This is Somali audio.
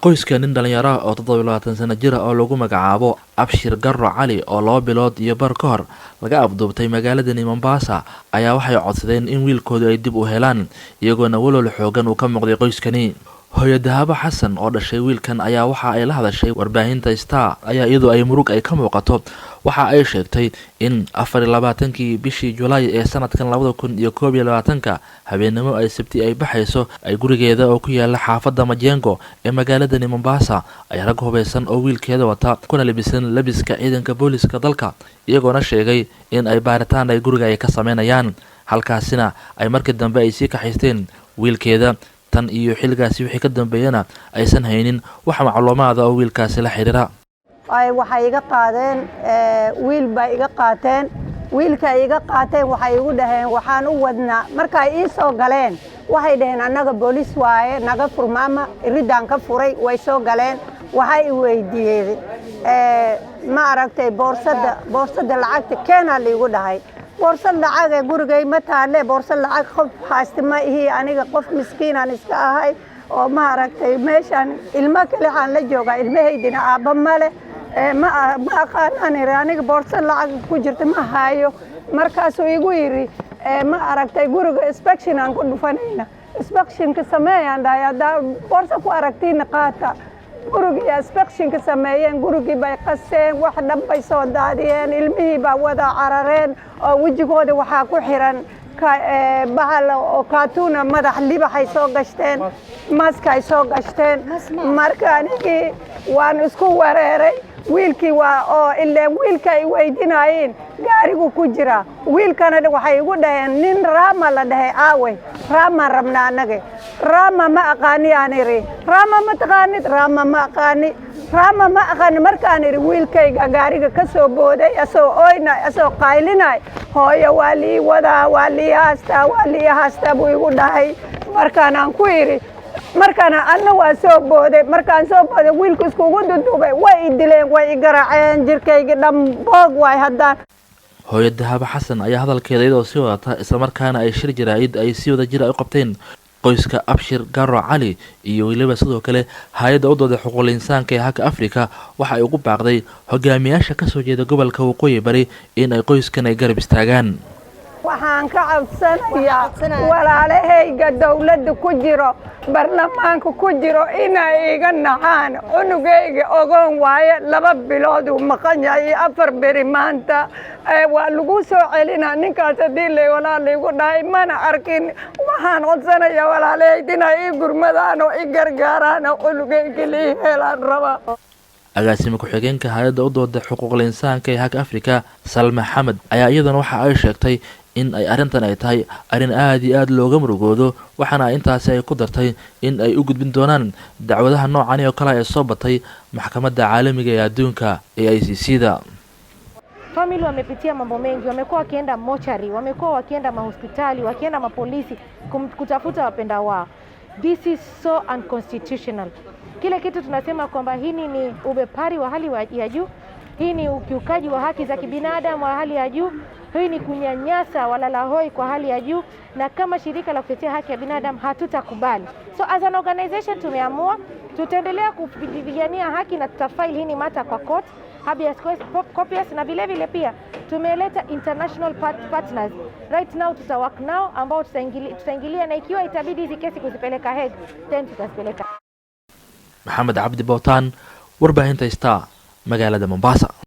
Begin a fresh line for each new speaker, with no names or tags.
qoyska nin dhalinyaro ah oo 27 sano jir ah oo lagu magacaabo Abshir Garro Cali oo 2 bilood iyo bar ka hor laga afduubtay magaalada Mombasa ayaa waxay codsadeen in wiilkooda ay dib u helaan iyagoona walwal xoogan uu ka muuqday qoyskani. Hooyo Dahabo Xasan oo dhashay wiilkan ayaa waxa ay la hadashay warbaahinta Star ayaa iyadoo ay murug ay ka muuqato waxa ay sheegtay in 24kii bishii July ee sanadkan 2021 habeenimo ay sabti ay baxayso ay gurigeeda oo ku yaala xaafadda Majengo ee magaalada Mombasa ay rag hubeysan oo wiilkeeda wata kuna labisan labiska ciidanka booliska dalka iyagoona sheegay in ay baaritaan ay guriga ay ka sameynayaan halkaasina ay markii dambe ay sii kaxaysteen wiilkeeda tan iyo xilgaasi wixii ka dambeeyana aysan haynin wax macluumaad ah oo wiilkaasi la xiriira.
waxay iga qaadeen wiil bay iga qaateen wiilka iga qaateen waxay igu dhaheen waxaan u wadnaa markay ii soo galeen waxay dhaheen anaga booliis waaye naga furmaama iridaan ka furay way soo galeen waxay weydiiyeen ma aragtay boorsada lacagta keena liigu dhahay boorsada lacag gurigay ma taale boorsada lacag qof haastama ihi aniga qof miskiin aan iska ahay oo ma aragtay meeshan ilma kale aan la jooga ilmaheydina aaba male ma aqaan aniga boorsada lacag ku jirta ma hayo markaasuu igu yiri ma aragtay guriga inspection aan ku dhufanayna inspection ka sameeyaan dhaayada boorsa ku aragtiina qaata guriga inspection ka sameeyeen gurigii bay qaseen wax dhan bay soo daadiyeen ilmihii baa wada carareen oo wajigooda waxa ku xiran bahal oo kaatuna madax libaxay soo gashteen maskay soo gashteen marka anigii waan isku wareeray wiilkii waa oo ilaa wiilka ay weydiinayeen gaarigu ku jira wiilkana waxay igu dhaheen nin Rama la dhahay aawe Rama rabna anaga Rama ma aqaani aaniri Rama ma taqaanid Rama ma aqaani markaan iri wiilkayga gaariga ka soo booday asoo qaylinay hooyo wali haasta buu igu dhahay markaan aan ku iri markaan anna waa soo booday markaan soo booday wiilku isku ugu dudubay way dileen way garaaceen jirkayga dhamboog way hadaan.
Hooyo Dahabo Xasan ayaa hadalkeeda iyadoo sii wadata isla markaana ay shir jiraayid ay si wada jir ay u qabteen qoyska Abshir Garro Cali iyo waliba sidoo kale hay'adda u dooda xuquuqul insaanka ee Haka Afrika waxa ay ugu baaqday hogaamiyaasha ka soo jeeda gobolka Waqooyi Bari in ay qoyskan ay garab istaagaan.
waxaan ka cabsanayaa walaalahayga dawladda ku jiro barlamaanka ku jiro inay iga nacaan cunugayga ogoon waaye 2 bilood uu maqan yahay 4 beri maanta waa lagu soo celinaa ninkaas hadii la walaalaygu dhahay mana arkin waxaan codsanayaa walaalahayga inay ii gurmadaan oo ii gargaaraan cunugayga lii helaan raba.
agaasima ku-xigeenka hay'adda u dooda xuquuqul insaanka ee Haka Afrika Salma Hamad ayaa iyadana waxa ay sheegtay in ay arintan ay tahay arin aad iyo aad looga murugoodo waxana intaasi ay ku dartay in ay u gudbin doonaan dacwadaha noocan oo kale ay soo batay maxkamadda caalamiga ee adduunka ee ICC-da.
Family wamepitia mambo mengi, wamekuwa wakienda mochari, wamekuwa wakienda mahospitali, wakienda mapolisi kutafuta wapenda wao. This is so unconstitutional. Kile kitu tunasema kwamba hii ni ubepari wa hali ya juu, hii ni ukiukaji wa haki za kibinadamu wa hali ya juu, hii ni kunyanyasa walalahoi kwa hali ya juu, na kama shirika la kutetea haki ya binadamu hatutakubali. So as an organization tumeamua tutaendelea kupigania haki na tutafile hii mata kwa court habeas corpus, na vile vile pia tumeleta international partners right now tutawork now ambao tutaingilia na ikiwa itabidi hizi kesi kuzipeleka Hague then tutazipeleka.
Maxamed Cabdi Bootaan warbaahinta Star magaalada Mombasa.